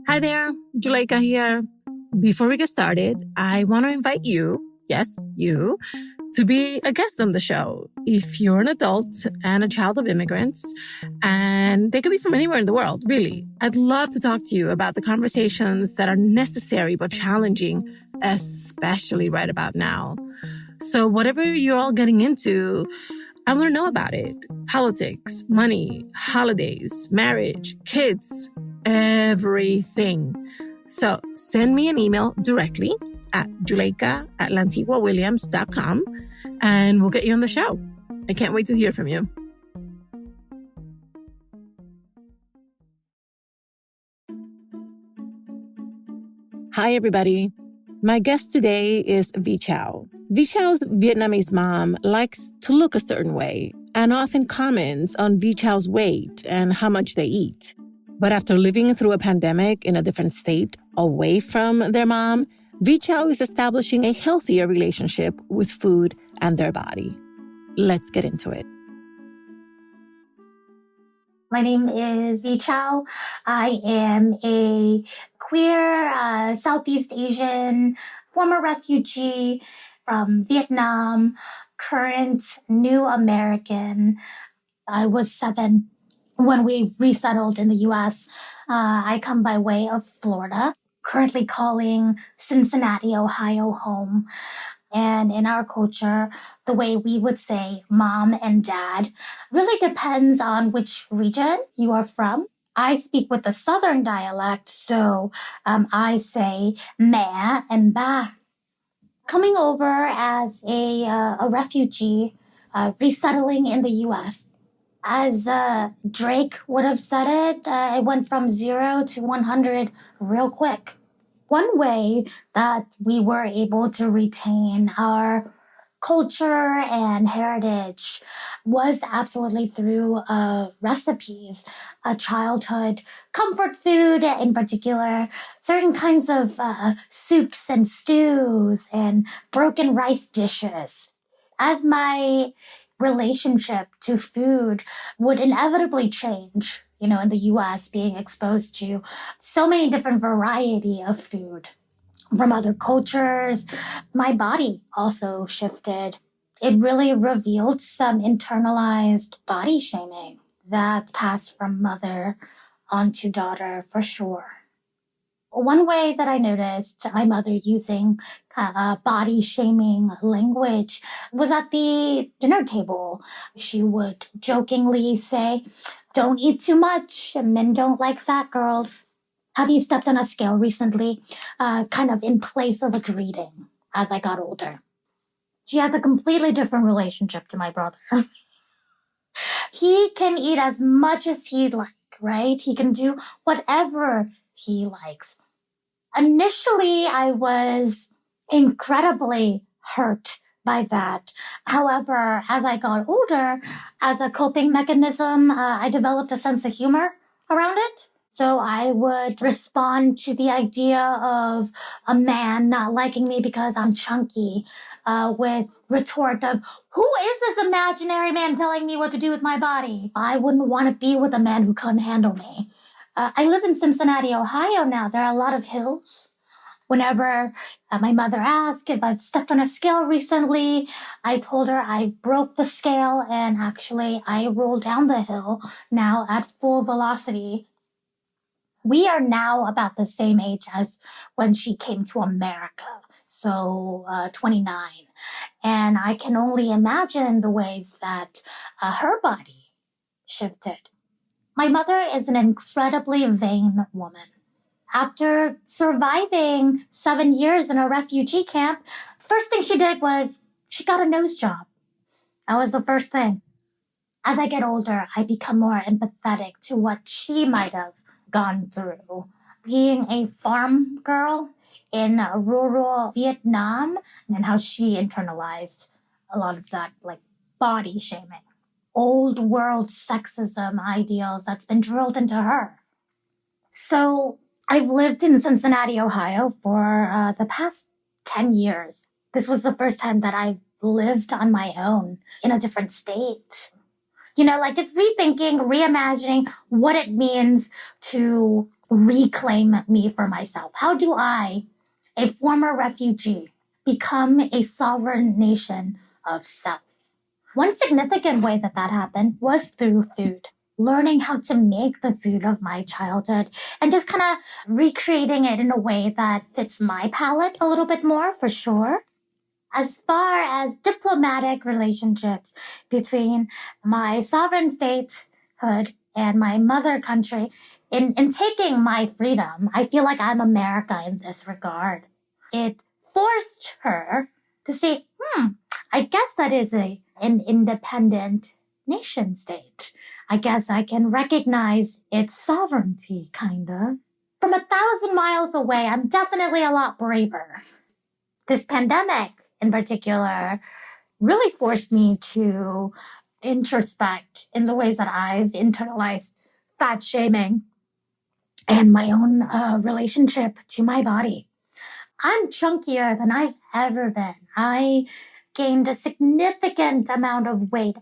Hi there, Juleyka here. Before we get started, I want to invite you, yes, you, to be a guest on the show. If you're an adult and a child of immigrants, and they could be from anywhere in the world, really, I'd love to talk to you about the conversations that are necessary but challenging, especially right about now. So whatever you're all getting into, I want to know about it. Politics, money, holidays, marriage, kids, everything. So send me an email directly at Juleyka@Lantigua-Williams.com and we'll get you on the show. I can't wait to hear from you. Hi, everybody. My guest today is Chau. Chau's Vietnamese mom likes to look a certain way and often comments on Chau's weight and how much they eat. But after living through a pandemic in a different state, away from their mom, Chau is establishing a healthier relationship with food and their body. Let's get into it. My name is Chau. I am a queer Southeast Asian former refugee from Vietnam, current new American. I was 7 when we resettled in the U.S. I come by way of Florida, currently calling Cincinnati, Ohio home. And in our culture, the way we would say mom and dad really depends on which region you are from. I speak with the Southern dialect, so I say mẹ and ba. Coming over as a refugee, resettling in the U.S., as Drake would have said it, it went from 0 to 100 real quick. One way that we were able to retain our culture and heritage was absolutely through recipes, childhood comfort food in particular, certain kinds of soups and stews and broken rice dishes. As my relationship to food would inevitably change, in the U.S., being exposed to so many different variety of food from other cultures, my body also shifted. It really revealed some internalized body shaming that passed from mother onto daughter for sure. One way that I noticed my mother using body shaming language was at the dinner table. She would jokingly say, "Don't eat too much. Men don't like fat girls. Have you stepped on a scale recently?" Kind of in place of a greeting as I got older. She has a completely different relationship to my brother. He can eat as much as he'd like, right? He can do whatever he likes. Initially, I was incredibly hurt by that. However, as I got older, as a coping mechanism, I developed a sense of humor around it. So I would respond to the idea of a man not liking me because I'm chunky with retort of, "Who is this imaginary man telling me what to do with my body? I wouldn't want to be with a man who couldn't handle me." I live in Cincinnati, Ohio now. There are a lot of hills. Whenever my mother asked if I've stepped on a scale recently, I told her I broke the scale and actually I rolled down the hill now at full velocity. We are now about the same age as when she came to America, so 29. And I can only imagine the ways that her body shifted. My mother is an incredibly vain woman. After surviving 7 years in a refugee camp, first thing she did was she got a nose job. That was the first thing. As I get older, I become more empathetic to what she might have gone through. Being a farm girl in rural Vietnam and how she internalized a lot of that, like body shaming. Old world sexism ideals that's been drilled into her. So I've lived in Cincinnati, Ohio for the past 10 years. This was the first time that I've lived on my own in a different state. Like just rethinking, reimagining what it means to reclaim me for myself. How do I, a former refugee, become a sovereign nation of self? One significant way that happened was through food. Learning how to make the food of my childhood and just kind of recreating it in a way that fits my palate a little bit more, for sure. As far as diplomatic relationships between my sovereign statehood and my mother country, in taking my freedom, I feel like I'm America in this regard. It forced her to say, I guess that is an independent nation state. I guess I can recognize its sovereignty, kind of. From 1,000 miles away, I'm definitely a lot braver. This pandemic, in particular, really forced me to introspect in the ways that I've internalized fat shaming and my own relationship to my body. I'm chunkier than I've ever been. I gained a significant amount of weight.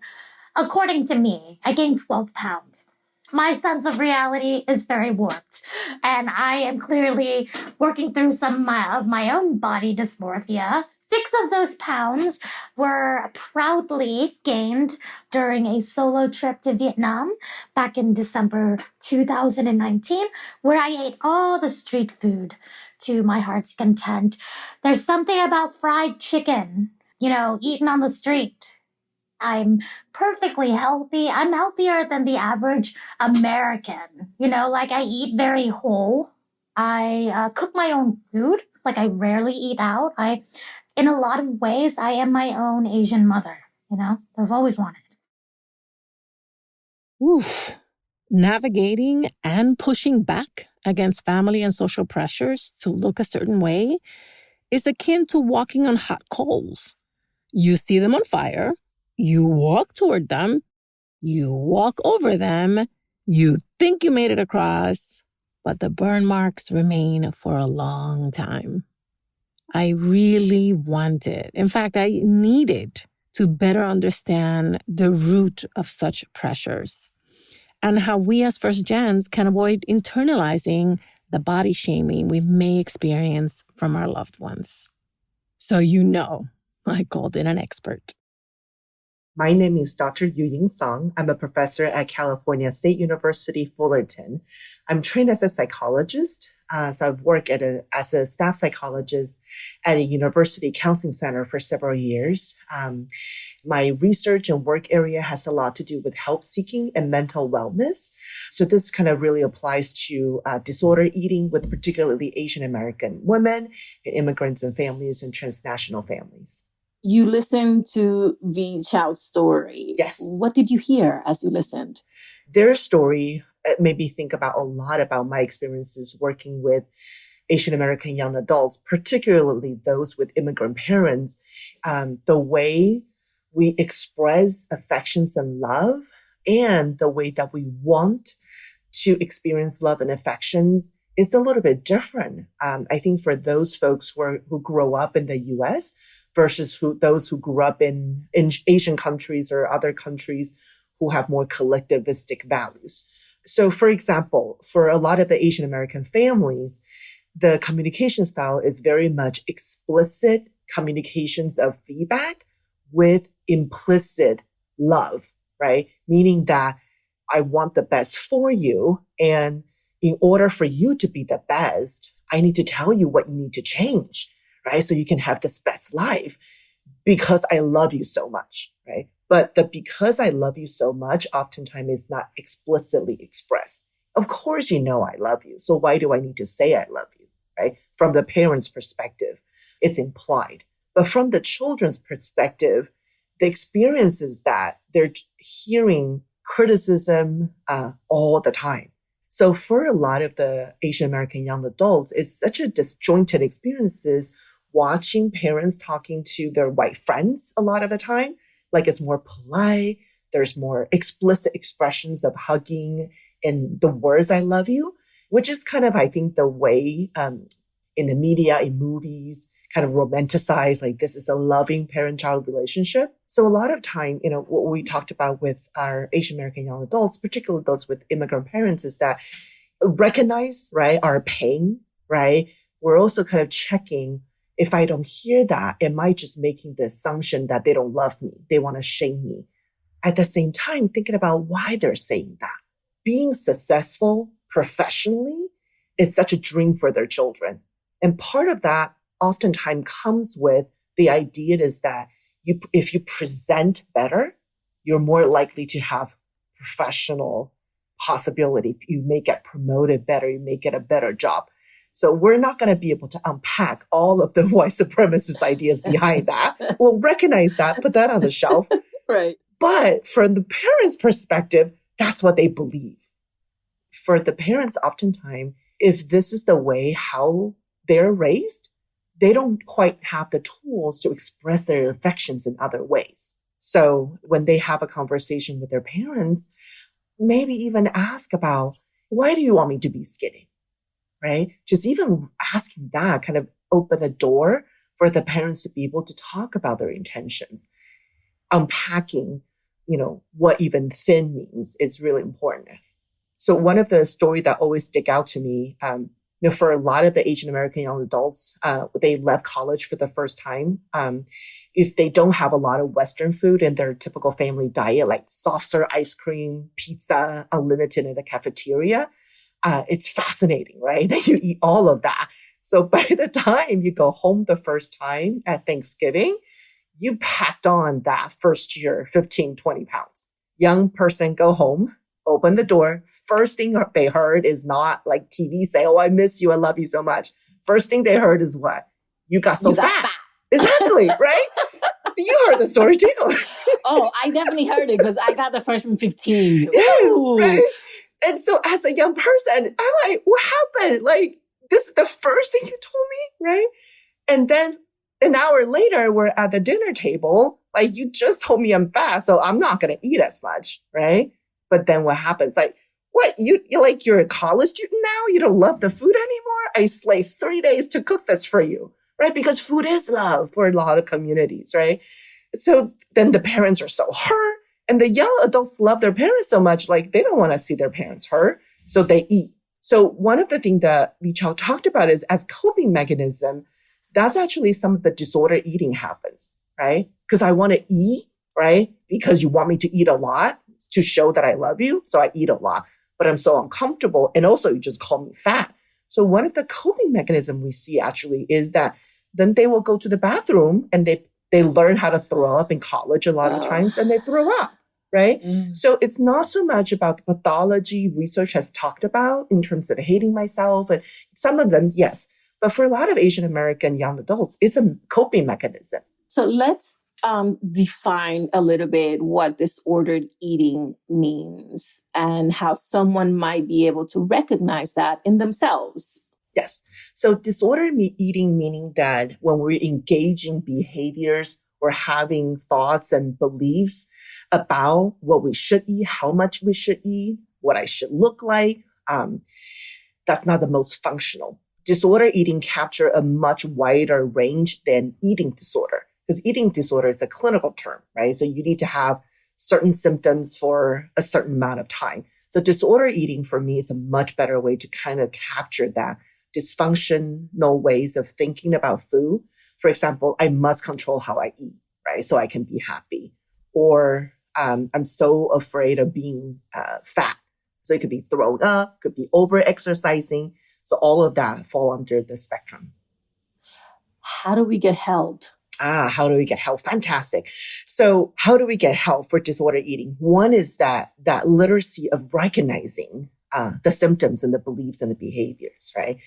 According to me, I gained 12 pounds. My sense of reality is very warped, and I am clearly working through some of my own body dysmorphia. 6 of those pounds were proudly gained during a solo trip to Vietnam back in December 2019, where I ate all the street food to my heart's content. There's something about fried chicken, eaten on the street. I'm perfectly healthy. I'm healthier than the average American. Like I eat very whole. I cook my own food. Like I rarely eat out. In a lot of ways, I am my own Asian mother. I've always wanted. Oof. Navigating and pushing back against family and social pressures to look a certain way is akin to walking on hot coals. You see them on fire. You walk toward them, you walk over them, you think you made it across, but the burn marks remain for a long time. I really wanted, in fact, I needed to better understand the root of such pressures and how we as first gens can avoid internalizing the body shaming we may experience from our loved ones. So I called in an expert. My name is Dr. Yuying Tsong. I'm a professor at California State University, Fullerton. I'm trained as a psychologist. So I've worked as a staff psychologist at a university counseling center for several years. My research and work area has a lot to do with help seeking and mental wellness. So this kind of really applies to disorder eating with particularly Asian American women, immigrants and families, and transnational families. You listened to the Chau's story. Yes. What did you hear as you listened? Their story made me think about a lot about my experiences working with Asian American young adults, particularly those with immigrant parents. The way we express affections and love and the way that we want to experience love and affections is a little bit different. I think for those folks who grow up in the U.S., versus those who grew up in Asian countries or other countries who have more collectivistic values. So, for example, for a lot of the Asian American families, the communication style is very much explicit communications of feedback with implicit love, right? Meaning that I want the best for you. And in order for you to be the best, I need to tell you what you need to change, right? So you can have this best life because I love you so much, right? But the because I love you so much oftentimes is not explicitly expressed. Of course, I love you. So why do I need to say I love you, right? From the parent's perspective, it's implied. But from the children's perspective, the experience is that they're hearing criticism all the time. So for a lot of the Asian American young adults, it's such a disjointed experiences watching parents talking to their white friends a lot of the time. Like it's more polite. There's more explicit expressions of hugging and the words I love you, which is kind of, I think, the way in the media, in movies, kind of romanticize like this is a loving parent-child relationship. So a lot of time, what we talked about with our Asian American young adults, particularly those with immigrant parents, is that recognize, right, our pain, right? We're also kind of checking, if I don't hear that, am I just making the assumption that they don't love me? They want to shame me. At the same time, thinking about why they're saying that. Being successful professionally is such a dream for their children. And part of that oftentimes comes with the idea is that if you present better, you're more likely to have professional possibility. You may get promoted better. You may get a better job. So we're not going to be able to unpack all of the white supremacist ideas behind that. We'll recognize that, put that on the shelf. Right. But from the parents' perspective, that's what they believe. For the parents, oftentimes, if this is the way how they're raised, they don't quite have the tools to express their affections in other ways. So when they have a conversation with their parents, maybe even ask about, why do you want me to be skinny? Right? Just even asking that kind of open a door for the parents to be able to talk about their intentions. Unpacking, what even thin means is really important. So one of the stories that always stick out to me, for a lot of the Asian American young adults, they left college for the first time. If they don't have a lot of Western food in their typical family diet, like soft serve ice cream, pizza, unlimited in the cafeteria, it's fascinating, right? That you eat all of that. So by the time you go home the first time at Thanksgiving, you packed on that first year, 15, 20 pounds. Young person go home, open the door. First thing they heard is not like TV say, oh, I miss you. I love you so much. First thing they heard is what? You got so fat. Exactly, right? So you heard the story too. Oh, I definitely heard it because I got the freshman 15. Yeah, Ooh. right? And so as a young person, I'm like, what happened? Like, this is the first thing you told me, right? And then an hour later, we're at the dinner table. Like, you just told me I'm fat, so I'm not going to eat as much, right? But then what happens? Like, what? You're a college student now? You don't love the food anymore? I slaved 3 days to cook this for you, right? Because food is love for a lot of communities, right? So then the parents are so hurt. And the young adults love their parents so much, like they don't want to see their parents hurt. So they eat. So one of the things that Chau talked about is as coping mechanism, that's actually some of the disorder eating happens, right? Because I want to eat, right? Because you want me to eat a lot to show that I love you. So I eat a lot, but I'm so uncomfortable. And also you just call me fat. So one of the coping mechanism we see actually is that then they will go to the bathroom and they learn how to throw up in college a lot of times and they throw up, right? So it's not so much about the pathology research has talked about in terms of hating myself. And some of them, yes. But for a lot of Asian American young adults, it's a coping mechanism. So let's define a little bit what disordered eating means and how someone might be able to recognize that in themselves. Yes. So disordered eating, meaning that when we're engaging behaviors or having thoughts and beliefs about what we should eat, how much we should eat, what I should look like, that's not the most functional. Disorder eating capture a much wider range than eating disorder, because eating disorder is a clinical term, right? So you need to have certain symptoms for a certain amount of time. So disorder eating for me is a much better way to kind of capture that dysfunctional ways of thinking about food. For example, I must control how I eat, right? So I can be happy. Or I'm so afraid of being fat. So it could be thrown up, could be over-exercising. So all of that fall under the spectrum. How do we get help? How do we get help? Fantastic. So how do we get help for disorder eating? One is that literacy of recognizing the symptoms and the beliefs and the behaviors, right?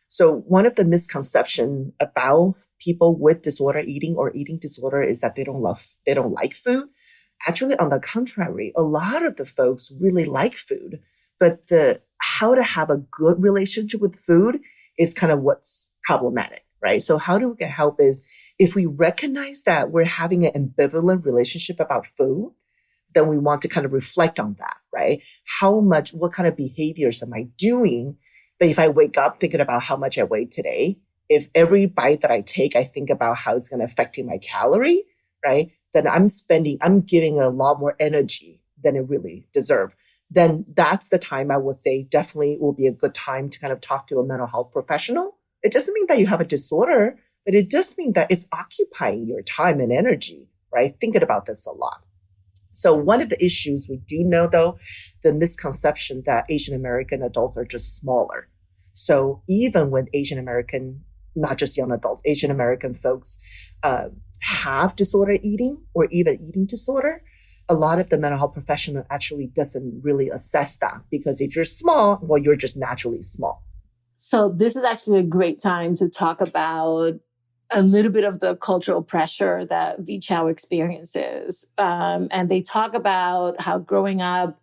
So one of the misconceptions about people with disorder eating or eating disorder is that they don't like food. Actually, on the contrary, a lot of the folks really like food, but how to have a good relationship with food is kind of what's problematic, right? So how do we get help is if we recognize that we're having an ambivalent relationship about food, then we want to kind of reflect on that, right? What kind of behaviors am I doing? But if I wake up thinking about how much I weighed today, if every bite that I take, I think about how it's going to affect my calorie, right? then I'm giving a lot more energy than it really deserves. Then that's the time I would say definitely will be a good time to kind of talk to a mental health professional. It doesn't mean that you have a disorder, but it does mean that it's occupying your time and energy, right? Thinking about this a lot. So one of the issues we do know, though, the misconception that Asian American adults are just smaller. So even when Asian American, not just young adults, Asian American folks have disordered eating or even eating disorder, a lot of the mental health professional actually doesn't really assess that, because if you're small, well, you're just naturally small. So this is actually a great time to talk about a little bit of the cultural pressure that V. Chau experiences. And they talk about how growing up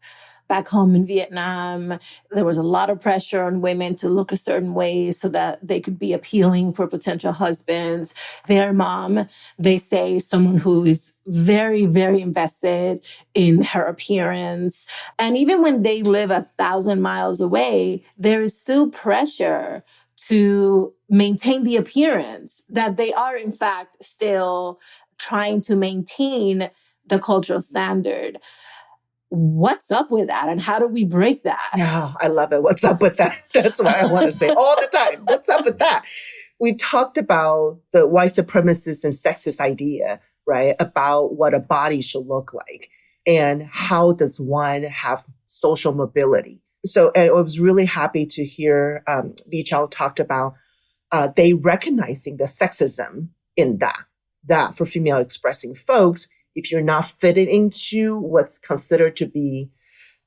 back home in Vietnam, there was a lot of pressure on women to look a certain way so that they could be appealing for potential husbands. Their mom, they say, someone who is very, very invested in her appearance. And even when they live 1,000 miles away, there is still pressure to maintain the appearance that they are, in fact, still trying to maintain the cultural standard. What's up with that? And how do we break that? Yeah, I love it. What's up with that? That's what I want to say all the time. What's up with that? We talked about the white supremacist and sexist idea, right? About what a body should look like and how does one have social mobility. So and I was really happy to hear V. Chau talked about they recognizing the sexism in that for female expressing folks, if you're not fitting into what's considered to be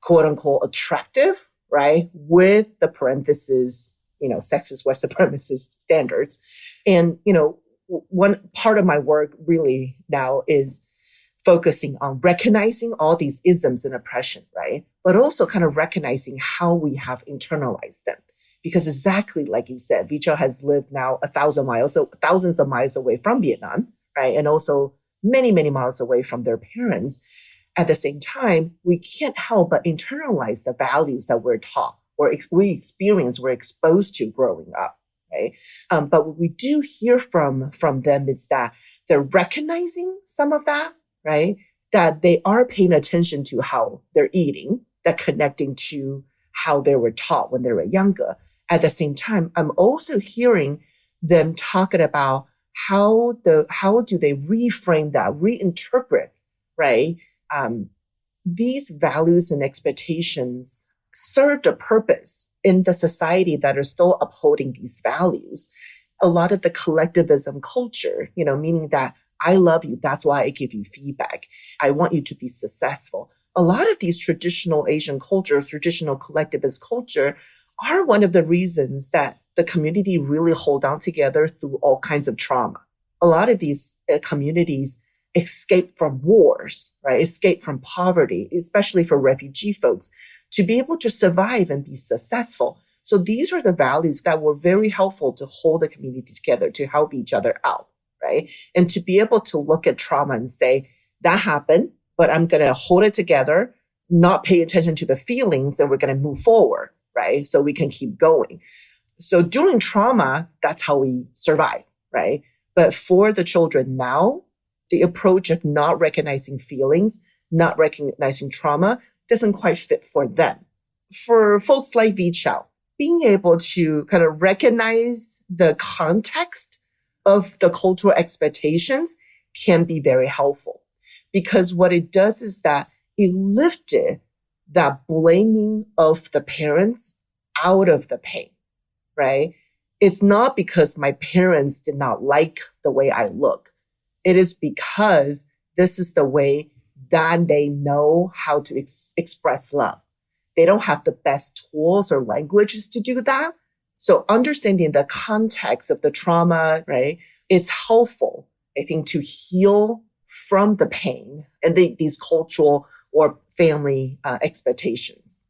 quote unquote attractive, right? With the parenthesis, sexist white supremacist standards. And, one part of my work really now is focusing on recognizing all these isms and oppression, right? But also kind of recognizing how we have internalized them. Because exactly like you said, V. Chau has lived now 1,000 miles, so thousands of miles away from Vietnam, right? And also many, many miles away from their parents. At the same time, we can't help but internalize the values that we're taught or we're exposed to growing up, right? But what we do hear from them is that they're recognizing some of that, right? That they are paying attention to how they're eating, that connecting to how they were taught when they were younger. At the same time, I'm also hearing them talking about how do they reframe that, reinterpret, right? These values and expectations served a purpose in the society that are still upholding these values. A lot of the collectivism culture, meaning that I love you, that's why I give you feedback. I want you to be successful. A lot of these traditional Asian cultures, traditional collectivist culture, are one of the reasons that the community really hold on together through all kinds of trauma. A lot of these communities escape from wars, right? Escape from poverty, especially for refugee folks, to be able to survive and be successful. So these are the values that were very helpful to hold the community together, to help each other out, right? And to be able to look at trauma and say, that happened, but I'm going to hold it together, not pay attention to the feelings, and we're going to move forward, right? So we can keep going. So during trauma, that's how we survive, right? But for the children now, the approach of not recognizing feelings, not recognizing trauma doesn't quite fit for them. For folks like V. Chau, being able to kind of recognize the context of the cultural expectations can be very helpful, because what it does is that it lifted that blaming of the parents out of the pain, right? It's not because my parents did not like the way I look. It is because this is the way that they know how to express love. They don't have the best tools or languages to do that. So understanding the context of the trauma, right, it's helpful, I think, to heal from the pain and these cultural or family expectations.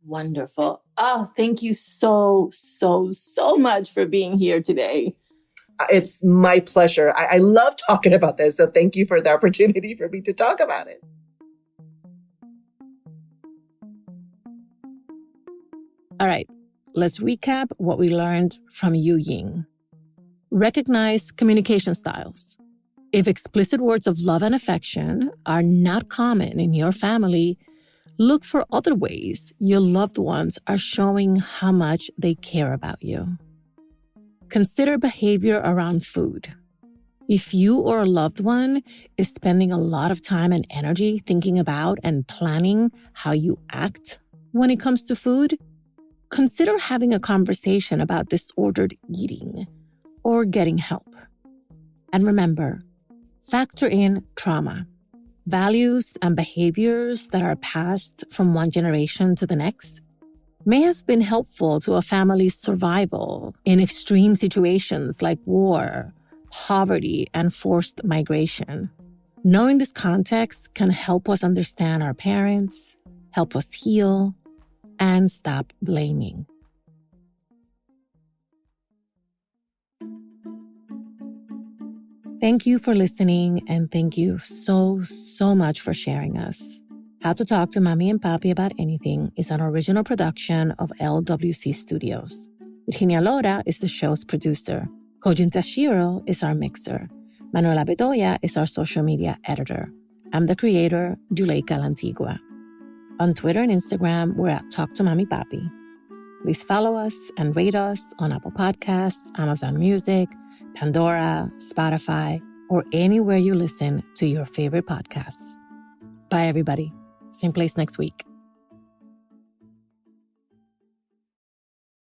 Wonderful. Oh, thank you so much for being here today. It's my pleasure. I love talking about this. So thank you for the opportunity for me to talk about it. All right, let's recap what we learned from Yuying. Recognize communication styles. If explicit words of love and affection are not common in your family, look for other ways your loved ones are showing how much they care about you. Consider behavior around food. If you or a loved one is spending a lot of time and energy thinking about and planning how you act when it comes to food, consider having a conversation about disordered eating or getting help. And remember, factor in trauma. Values and behaviors that are passed from one generation to the next may have been helpful to a family's survival in extreme situations like war, poverty, and forced migration. Knowing this context can help us understand our parents, help us heal, and stop blaming. Thank you for listening, and thank you so much for sharing us. How to Talk to Mamí and Papí About Anything is an original production of LWC Studios. Virginia Lora is the show's producer. Kojun Tashiro is our mixer. Manuela Bedoya is our social media editor. I'm the creator, Juleyka Lantigua. On Twitter and Instagram, we're at Talk to Mamí Papí. Please follow us and rate us on Apple Podcasts, Amazon Music, Pandora, Spotify, or anywhere you listen to your favorite podcasts. Bye, everybody. Same place next week.